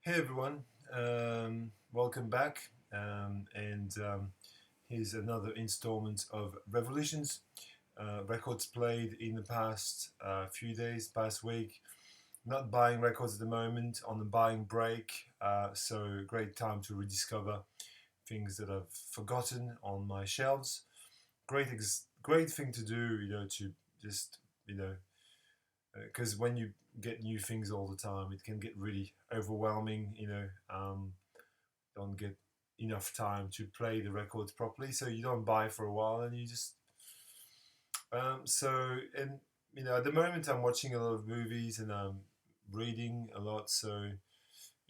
Hey everyone, welcome back. And here's another installment of Revolutions. Records played in the past few days, past week. Not buying records at the moment, on the buying break. So great time to rediscover things that I've forgotten on my shelves. Great thing to do, to just you know because when you get new things all the time, it can get really overwhelming. Don't get enough time to play the records properly, so you don't buy for a while, and you just and at the moment I'm watching a lot of movies and I'm reading a lot, so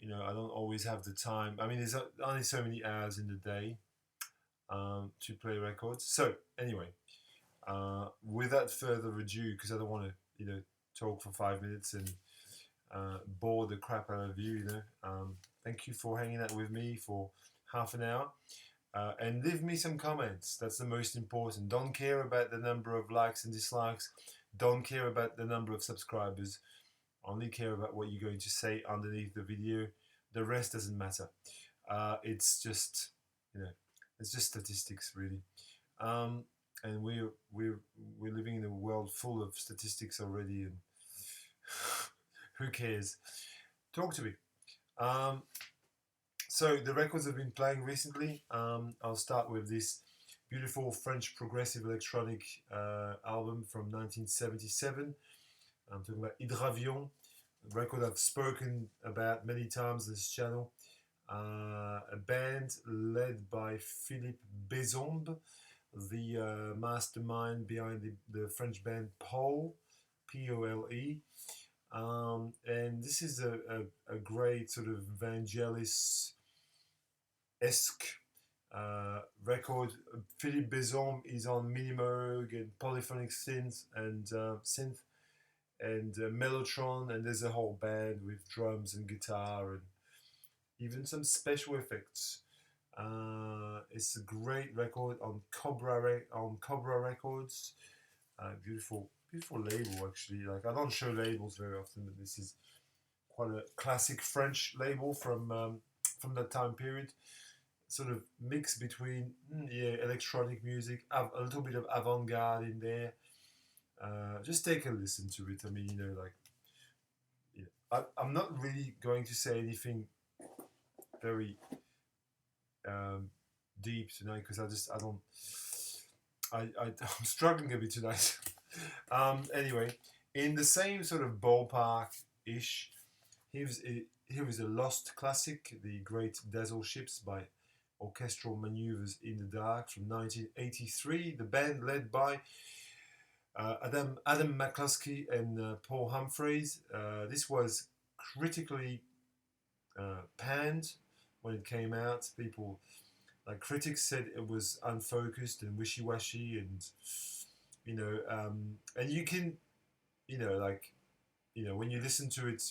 I don't always have the time. I mean, there's only so many hours in the day to play records. So anyway, without further ado, because I don't want to talk for 5 minutes and bore the crap out of you. Thank you for hanging out with me for half an hour. And leave me some comments. That's the most important. Don't care about the number of likes and dislikes. Don't care about the number of subscribers. Only care about what you're going to say underneath the video. The rest doesn't matter. It's just, it's just statistics, really. And we're living in a world full of statistics already, and who cares? Talk to me. Um, so the records I've been playing recently. I'll start with this beautiful French progressive electronic album from 1977. I'm talking about Idravion, a record I've spoken about many times on this channel. A band led by Philippe Bézombe, the mastermind behind the French band Pole, Pole. And this is a great sort of Vangelis esque record. Philippe Bézombe is on Minimoog and polyphonic synth and mellotron, and there's a whole band with drums and guitar and even some special effects. It's a great record on Cobra Records. Beautiful label actually. Like, I don't show labels very often, but this is quite a classic French label from that time period. Sort of mix between electronic music, a little bit of avant-garde in there. Just take a listen to it. I mean, I'm not really going to say anything very um, deep tonight because I don't I'm struggling a bit tonight. Anyway, in the same sort of ballpark ish, here is a lost classic, The Great Dazzle Ships by Orchestral Maneuvers in the Dark from 1983. The band led by Adam McCluskey and Paul Humphreys. This was critically panned when it came out. People, like critics, said it was unfocused and wishy-washy, and and you can, when you listen to it,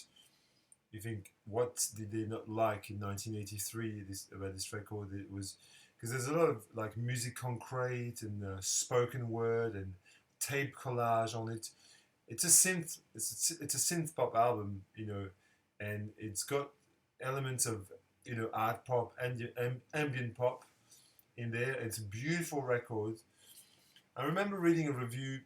you think, what did they not like in 1983 about this record? It was because there's a lot of like music concrete and spoken word and tape collage on it. It's a synth. It's a synth pop album, and it's got elements of art pop and ambient pop in there. It's a beautiful record. I remember reading a review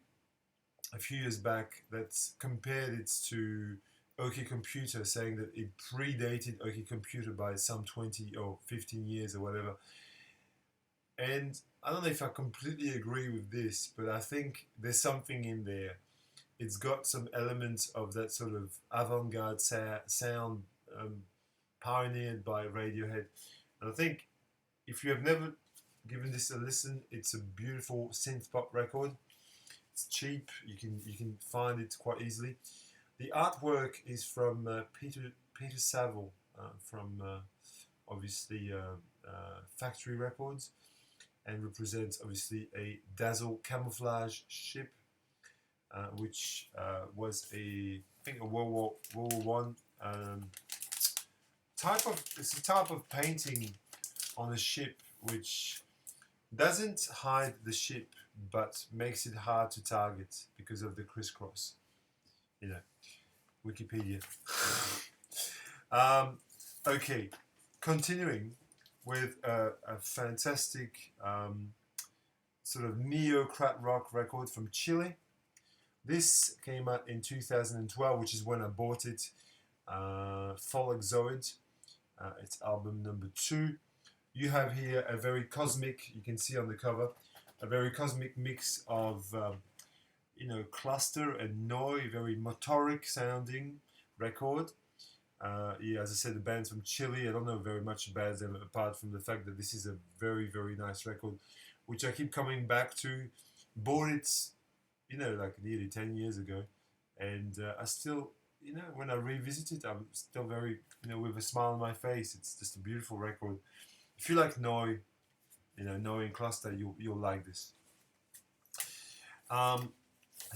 a few years back that compared it to OK Computer, saying that it predated OK Computer by some 20 or 15 years or whatever. And I don't know if I completely agree with this, but I think there's something in there. It's got some elements of that sort of avant-garde sound pioneered by Radiohead. And I think if you have never given this a listen, it's a beautiful synth pop record. It's cheap. You can find it quite easily. The artwork is from Peter Saville from obviously Factory Records, and represents obviously a Dazzle camouflage ship, which was I think a World War I type of. It's a type of painting on a ship which doesn't hide the ship but makes it hard to target because of the crisscross. You know, Wikipedia. um, Okay, continuing with a fantastic sort of neo-crat rock record from Chile. This came out in 2012, which is when I bought it. folicZoid, it's album number 2. You have here a very cosmic, you can see on the cover, a very cosmic mix of cluster and noise, very motoric sounding record. Yeah, as I said, the band's from Chile. I don't know very much about them apart from the fact that this is a very, very nice record, which I keep coming back to. Bought it, like nearly 10 years ago, and I still, when I revisit it, I'm still very, with a smile on my face. It's just a beautiful record. If you like Noi, Noi and Cluster, you'll like this.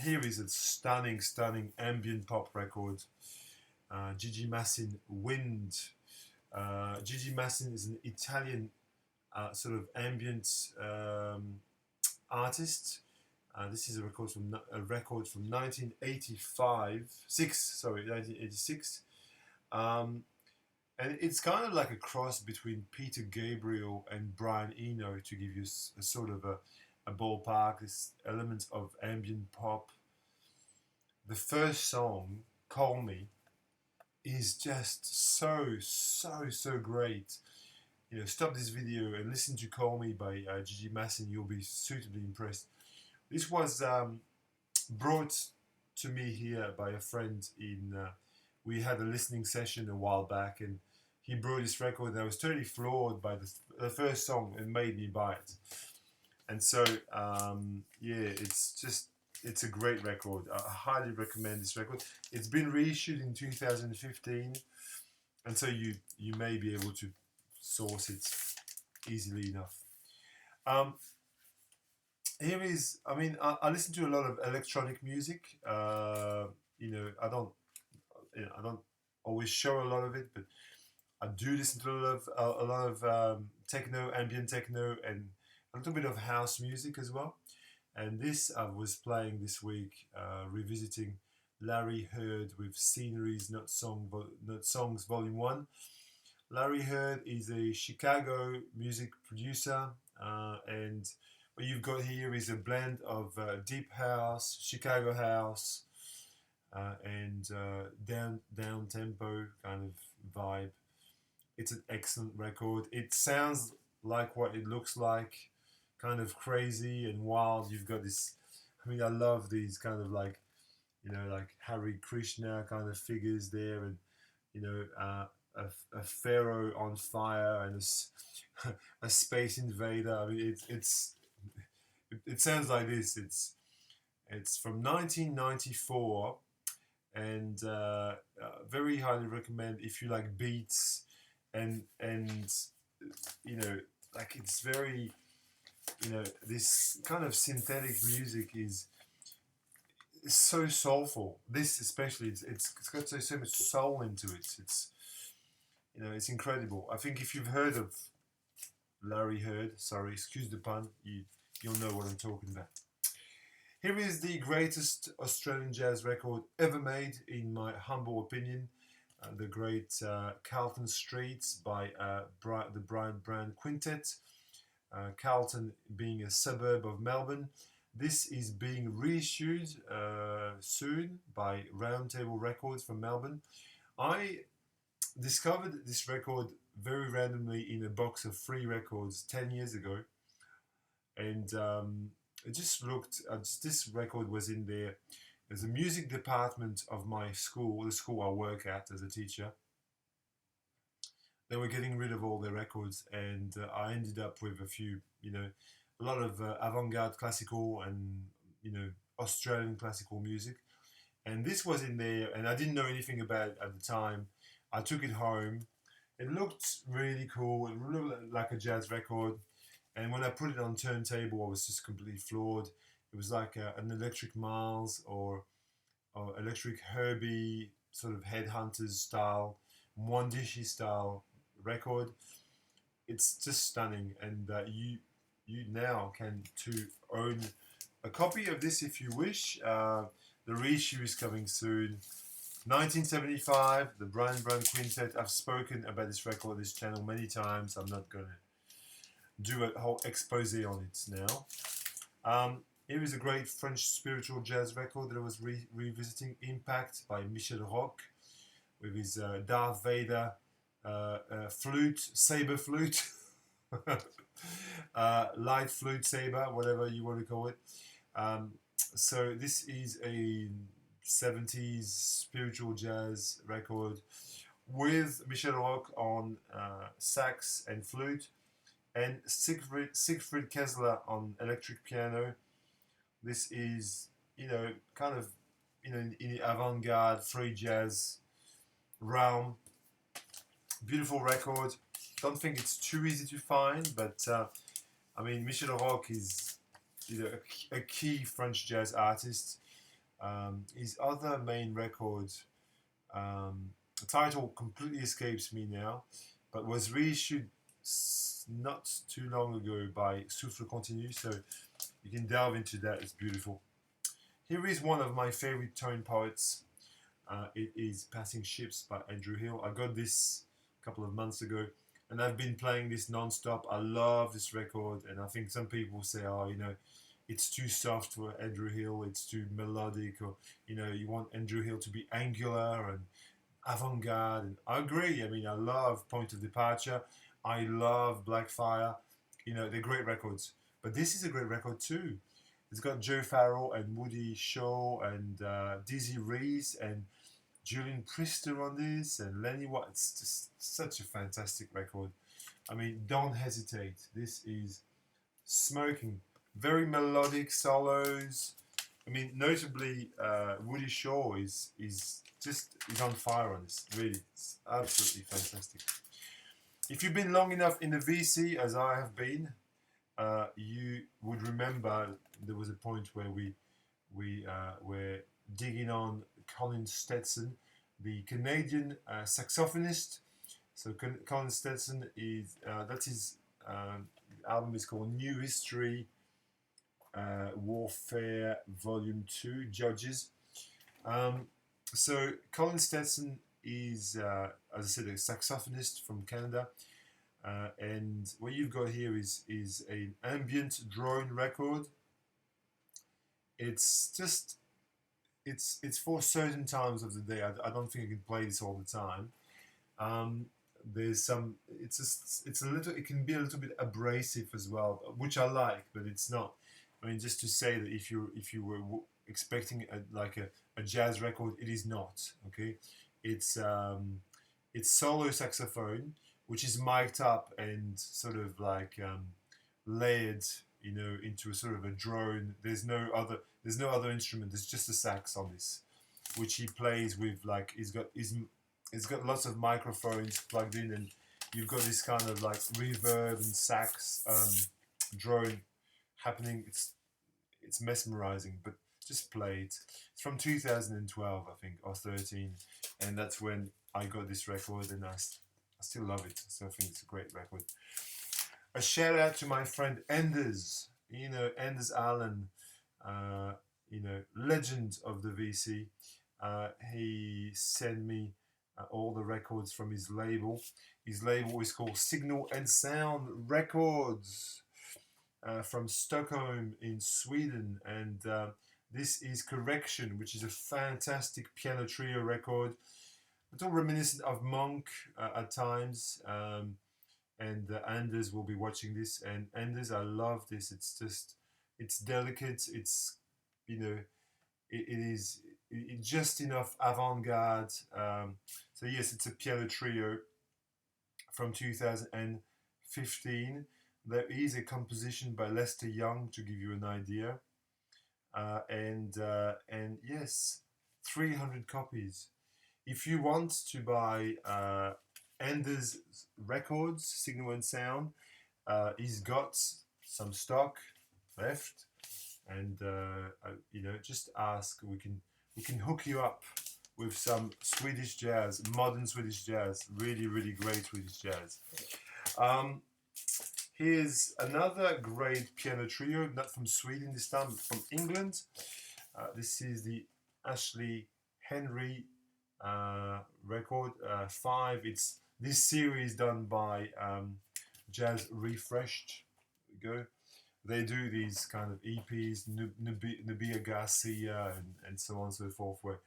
Here is a stunning, stunning ambient pop record. Gigimassinwind. Gigimassin is an Italian sort of ambient artist. This is a record from 1986. And it's kind of like a cross between Peter Gabriel and Brian Eno, to give you a sort of a ballpark. This element of ambient pop. The first song, "Call Me," is just so great. Stop this video and listen to "Call Me" by Gigimassin. You'll be suitably impressed. This was brought to me here by a friend we had a listening session a while back, and he brought this record, and I was totally floored by the first song and made me buy it. And so, it's a great record. I highly recommend this record. It's been reissued in 2015, and so you may be able to source it easily enough. Here is, I listen to a lot of electronic music. I don't always show a lot of it, but I do listen to a lot of techno, ambient techno, and a little bit of house music as well. And this I was playing this week, revisiting Larry Heard with Sceneries, Not Songs, Volume 1. Larry Heard is a Chicago music producer, and what you've got here is a blend of deep house, Chicago house, and down tempo kind of vibe. It's an excellent record. It sounds like what it looks like, kind of crazy and wild. You've got this. I love these kind of like Hare Krishna kind of figures there, and a pharaoh on fire and a space invader. It sounds like this. It's from 1994, and very highly recommend if you like beats and it's very this kind of synthetic music is so soulful. This especially, it's got so much soul into it. It's incredible. I think if you've heard of Larry Heard, sorry, excuse the pun, you'll know what I'm talking about. Here is the greatest Australian jazz record ever made, in my humble opinion. The great Greatlton Streets by the Brehm Quintet. Carlton being a suburb of Melbourne. This is being reissued soon by Roundtable Records from Melbourne. I discovered this record very randomly in a box of free records 10 years ago, and it just looked. This record was in there. There's a music department of my school, the school I work at as a teacher. They were getting rid of all their records, and I ended up with a few, a lot of avant-garde classical and, Australian classical music. And this was in there, and I didn't know anything about it at the time. I took it home. It looked really cool. It looked like a jazz record. And when I put it on turntable, I was just completely floored. It was like an Electric Miles or Electric Herbie, sort of Headhunters style, Mwandishi style record. It's just stunning, and you now can own a copy of this if you wish. The reissue is coming soon. 1975, the Brehm Quintet. I've spoken about this record on this channel many times. I'm not going to do a whole expose on it now. Here is a great French spiritual jazz record that I was revisiting, Impact by Michel Roque, with his Darth Vader flute, saber flute, light flute, saber, whatever you want to call it. So this is a 70s spiritual jazz record with Michel Roque on sax and flute, and Siegfried Kessler on electric piano. This is, kind of, in the avant-garde free jazz realm. Beautiful record. Don't think it's too easy to find, but I mean, Michel Roque is, a key French jazz artist. His other main record, the title completely escapes me now, but was reissued not too long ago by Souffle Continu, so you can delve into that. It's beautiful. Here is one of my favorite tone poets. It is Passing Ships by Andrew Hill. I got this a couple of months ago, and I've been playing this non-stop. I love this record, and I think some people say, oh, it's too soft for Andrew Hill, it's too melodic, or, you want Andrew Hill to be angular and avant-garde. And I agree. I mean, I love Point of Departure. I love Blackfire. They're great records. But this is a great record too. It's got Joe Farrell and Woody Shaw and Dizzy Reese and Julian Priester on this, and Lenny Watt. It's just such a fantastic record. I mean, don't hesitate. This is smoking. Very melodic solos. I mean, notably, Woody Shaw is on fire on this. Really, it's absolutely fantastic. If you've been long enough in the VC, as I have been, you would remember there was a point where we were digging on Colin Stetson, the Canadian saxophonist. So Colin Stetson is that's his album is called New History Warfare Volume 2 Judges. So Colin Stetson is, as I said, a saxophonist from Canada. And what you've got here is an ambient drone record. It's just it's for certain times of the day. I don't think I can play this all the time. There's some. It's a little. It can be a little bit abrasive as well, which I like, but it's not. I mean, just to say that if you were expecting a jazz record, it is not. Okay, it's solo saxophone, which is mic'd up and sort of layered, into a sort of a drone. There's no other instrument. There's just a sax on this, which he plays with. He's got lots of microphones plugged in, and you've got this kind of reverb and sax drone happening. It's mesmerizing, but just play it. It's from 2012, I think, or 13, and that's when I got this record, and I still love it. So I think it's a great record. A shout out to my friend Enders, Enders Allen, legend of the VC. He sent me all the records from his label. His label is called Signal and Sound Records, from Stockholm in Sweden, and this is Correction, which is a fantastic piano trio record. It's all reminiscent of Monk at times, and Anders will be watching this. And Anders, I love this. It's delicate. It's it is just enough avant-garde. So yes, it's a piano trio from 2015. There is a composition by Lester Young to give you an idea, and yes, 300 copies. If you want to buy Anders records, Signal and Sound, he's got some stock left, and just ask. We can hook you up with some Swedish jazz, modern Swedish jazz, really, really great Swedish jazz. Here's another great piano trio, not from Sweden this time, but from England. This is the Ashley Henry record. 5. It's this series done by Jazz Refreshed. Go. They do these kind of EPs, Nubia Garcia, and so on and so forth, where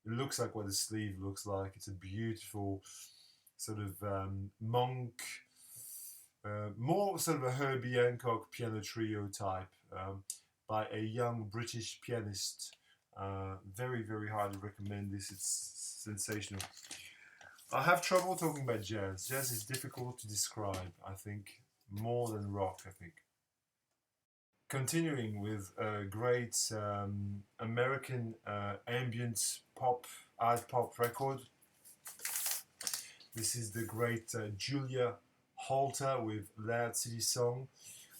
it looks like what the sleeve looks like. It's a beautiful sort of monk, more sort of a Herbie Hancock piano trio type by a young British pianist. Very, very highly recommend this. It's sensational. I have trouble talking about jazz. Jazz is difficult to describe, I think, more than rock, I think. Continuing with a great American ambient pop, art pop record. This is the great Julia Holter with Loud City Song.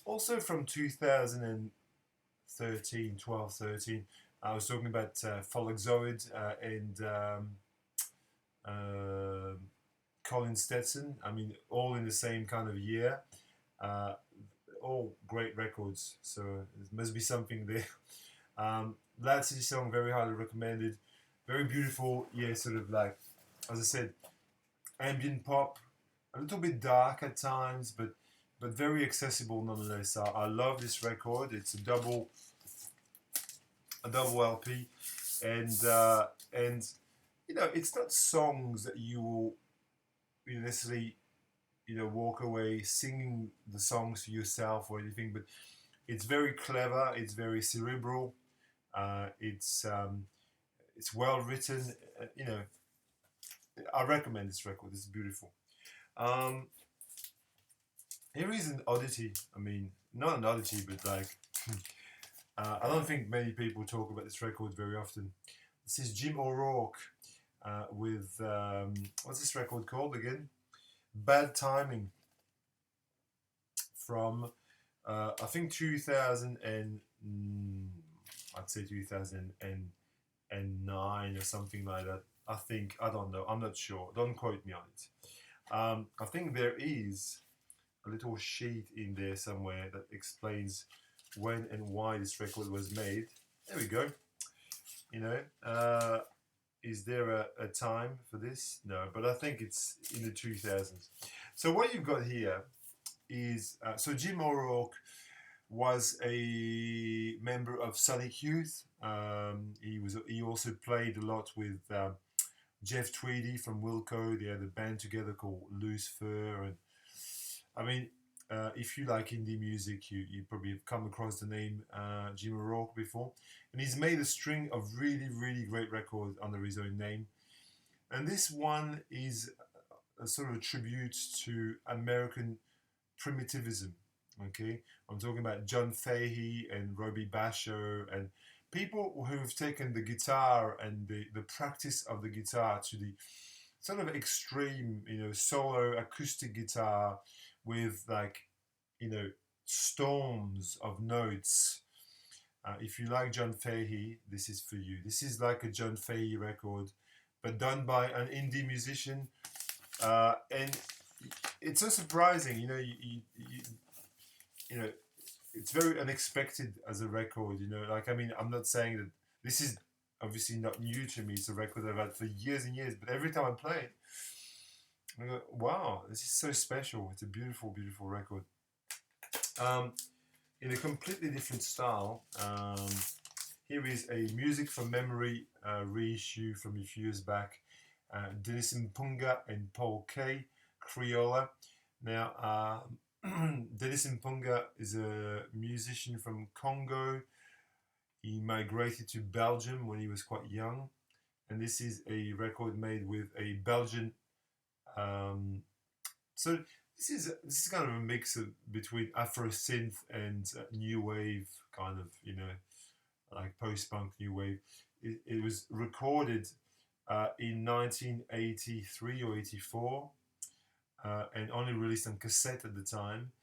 Also from 2013, 12, 13. I was talking about folicZoid and Colin Stetson. I mean, all in the same kind of year. All great records, so there must be something there. Loud City Song, very highly recommended. Very beautiful, yeah, sort of like, as I said, ambient pop, a little bit dark at times, but very accessible nonetheless. I love this record. It's a double LP, and you know, it's not songs that you will necessarily walk away singing the songs to yourself or anything, but it's very clever. It's very cerebral. It's well written. I recommend this record. It's beautiful. Here is an oddity. I mean, not an oddity, but like, I don't think many people talk about this record very often. This is Jim O'Rourke with, what's this record called again? Bad Timing, from, I think 2000 and, I'd say 2009 or something like that. I think, I don't know, I'm not sure. Don't quote me on it. I think there is a little sheet in there somewhere that explains when and why this record was made. There we go. Is there a time for this? No, but I think it's in the 2000s. So what you've got here is, so Jim O'Rourke was a member of Sonic Youth. He also played a lot with Jeff Tweedy from Wilco. They had a band together called Loose Fur, and I mean, if you like indie music, you probably have come across the name Jim O'Rourke before. And he's made a string of really, really great records under his own name. And this one is a sort of a tribute to American primitivism. Okay, I'm talking about John Fahey and Robbie Basho and people who have taken the guitar and the practice of the guitar to the sort of extreme, solo acoustic guitar with like, storms of notes. If you like John Fahey, this is for you. This is like a John Fahey record, but done by an indie musician. And it's so surprising, it's very unexpected as a record, like, I mean, I'm not saying that this is obviously not new to me. It's a record I've had for years and years, but every time I play it, I go, wow, this is so special. It's a beautiful, beautiful record. In a completely different style, here is a Music from Memory reissue from a few years back. Denisemponga and Paul K. Criolla. Now, Denisemponga is a musician from Congo. He migrated to Belgium when he was quite young, and this is a record made with a Belgian. So this is kind of a mix between Afro synth and new wave, kind of, like post-punk new wave. It was recorded in 1983 or 84, and only released on cassette at the time,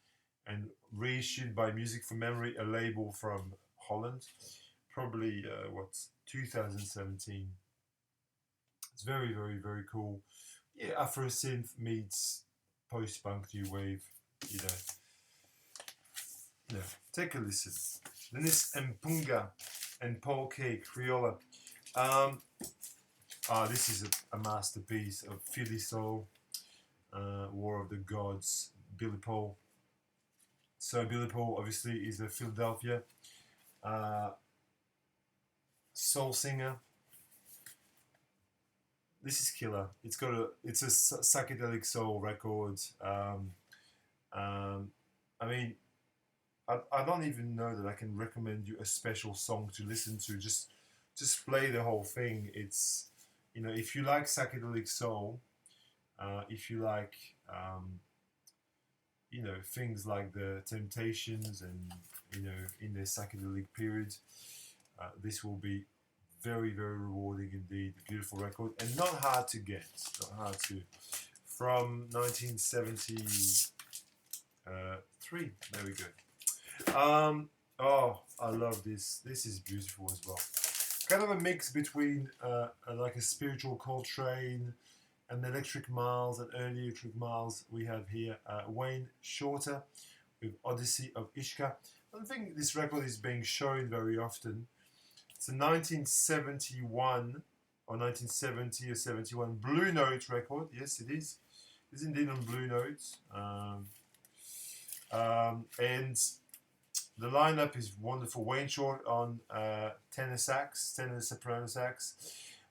and reissued by Music from Memory, a label from Holland, probably 2017. It's very, very, very cool. Yeah, Afro synth meets post-punk new wave. Take a listen. Denisemponga and Paul K. Criolla. This is a masterpiece of Philly Soul, War of the Gods, Billy Paul. So Billy Paul obviously is a Philadelphia uh, soul singer. This is killer. It's a psychedelic soul record. Um, I mean, I don't even know that I can recommend you a special song to listen to. Just play the whole thing. It's, if you like psychedelic soul, if you like things like the Temptations and in their psychedelic period, this will be very, very rewarding indeed. Beautiful record and not hard to get. Not hard to. From 1973. There we go. Oh, I love this. This is beautiful as well. Kind of a mix between like a spiritual Coltrane and Electric Miles and early Electric Miles. We have here Wayne Shorter with Odyssey of Ishka. I don't think this record is being shown very often. It's a 1971 or 1970 or 71 Blue Note record. Yes, it is. It's indeed on Blue Note. And the lineup is wonderful. Wayne Short on tenor sax, tenor soprano sax.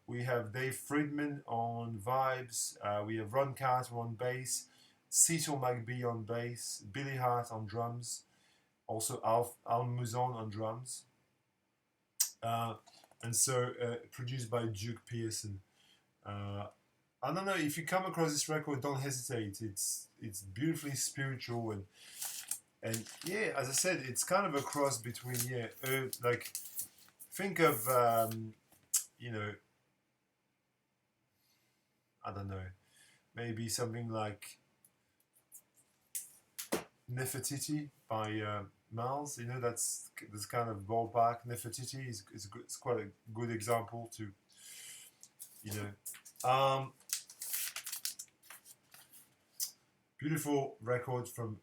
We have Dave Friedman on vibes. We have Ron Carter on bass. Cecil McBee on bass. Billy Hart on drums. Also Al Muzon on drums. And so produced by Duke Pearson. I don't know, if you come across this record, don't hesitate. It's beautifully spiritual and yeah, as I said, it's kind of a cross between like think of I don't know, maybe something like Nefertiti by Miles. That's kind of ballpark. Nefertiti is it's quite a good example to beautiful record from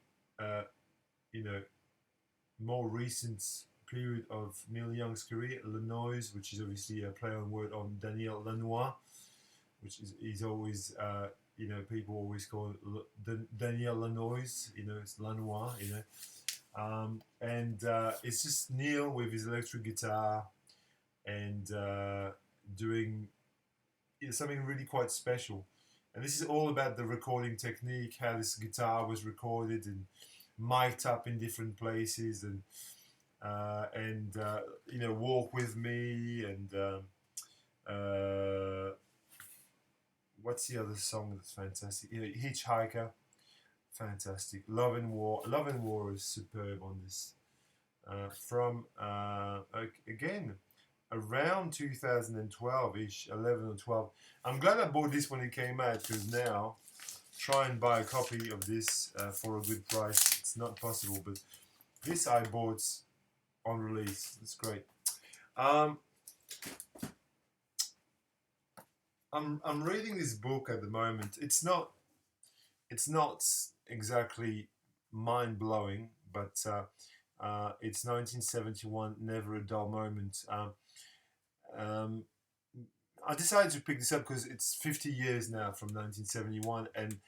more recent period of Neil Young's career, Lanois, which is obviously a play on word on Daniel Lanois, which is always people always call Daniel Lanois, it's Lanois, and it's just Neil with his electric guitar and doing something really quite special. And this is all about the recording technique, how this guitar was recorded and mic'd up in different places, and Walk With Me, and what's the other song that's fantastic? Hitchhiker, fantastic. Love and War is superb on this. From again around 2012-ish, 11 or 12. I'm glad I bought this when it came out, because now try and buy a copy of this for a good price. It's not possible, but this I bought on release. It's great. I'm reading this book at the moment. It's not exactly mind blowing, but it's 1971. Never a Dull Moment. I decided to pick this up because it's 50 years now from 1971, and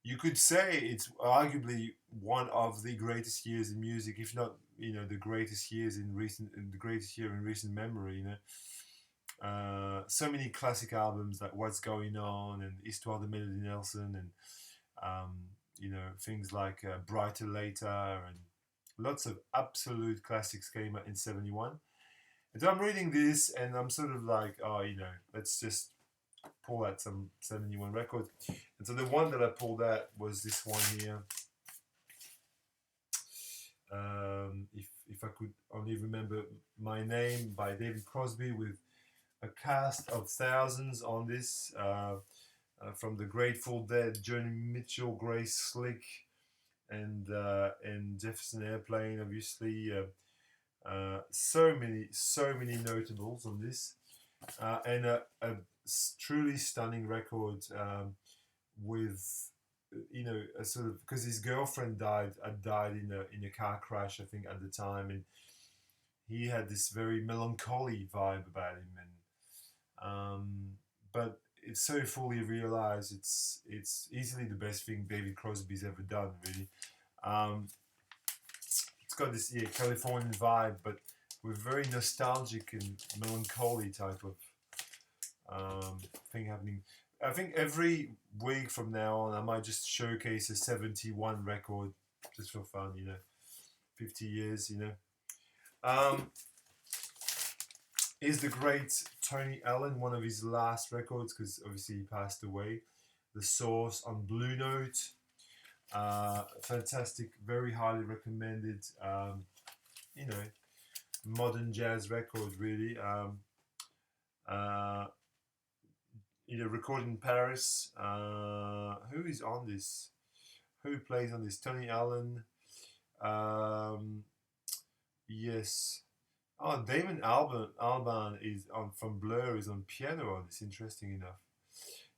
you could say it's arguably one of the greatest years in music, if not the greatest year in recent memory. So many classic albums like What's Going On and Histoire de Melody Nelson, and things like Brighter Later, and lots of absolute classics came out in 71. And so I'm reading this and I'm sort of like, let's just pull out some 71 records. And so the one that I pulled out was this one here. If I could only remember my name, by David Crosby, with a cast of thousands on this, from the Grateful Dead, Joni Mitchell, Grace Slick, and Jefferson Airplane, obviously. So many notables on this, and a truly stunning record, with a sort of, because his girlfriend died in a car crash, I think, at the time, and he had this very melancholy vibe about him, and but it's so fully realized. It's easily the best thing David Crosby's ever done, really. Um, it's got this Californian vibe, but with very nostalgic and melancholy type of thing happening. I think every week from now on, I might just showcase a 71 record just for fun, 50 years, Is the great Tony Allen one of his last records, because obviously he passed away. The Source on Blue Note. Fantastic, very highly recommended, modern jazz record, really. Recorded in Paris. Who is on this? Who plays on this? Tony Allen. Yes. Oh, Damon Albarn is on from Blur is on piano on this. Interesting enough.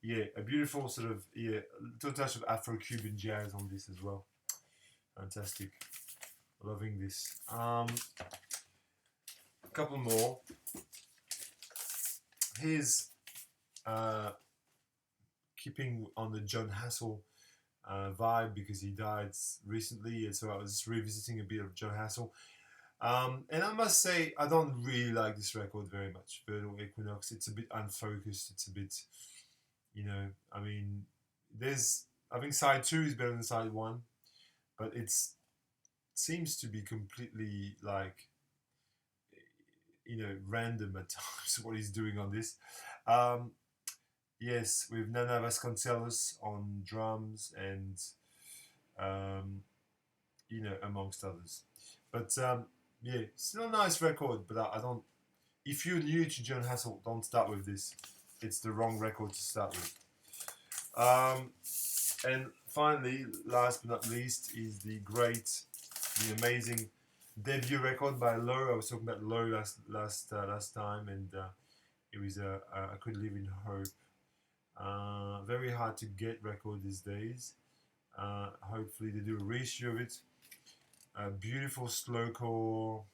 Yeah, a beautiful sort of a little touch of Afro-Cuban jazz on this as well. Fantastic. Loving this. A couple more. Here's keeping on the John Hassell vibe, because he died recently, and so I was revisiting a bit of John Hassell. And I must say, I don't really like this record very much. Vernal Equinox. It's a bit unfocused. It's a bit, I think side 2 is better than side 1, but it seems to be completely random at times what he's doing on this. Yes, with Nana Vasconcelos on drums and, amongst others. But still a nice record, but I don't. If you're new to John Hassell, don't start with this. It's the wrong record to start with. And finally, last but not least, is the amazing debut record by Low. I was talking about Low last time, and it was I Could Live in Hope. Very hard to get record these days. Hopefully they do a reissue of it. Beautiful slowcore.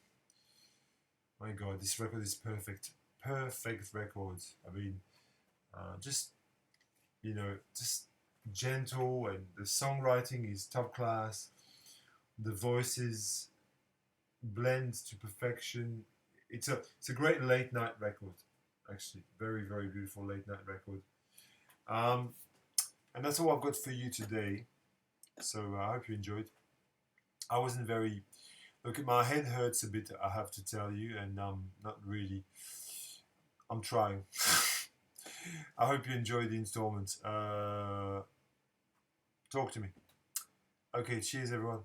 My God, this record is perfect. Perfect record. I mean, just gentle, and the songwriting is top class. The voices blend to perfection. It's a great late night record, actually. Very, very beautiful late night record. And that's all I've got for you today. So I hope you enjoyed. I wasn't very. Look, my head hurts a bit, I have to tell you, and not really. I'm trying. I hope you enjoyed the installment. Talk to me. Okay, cheers, everyone.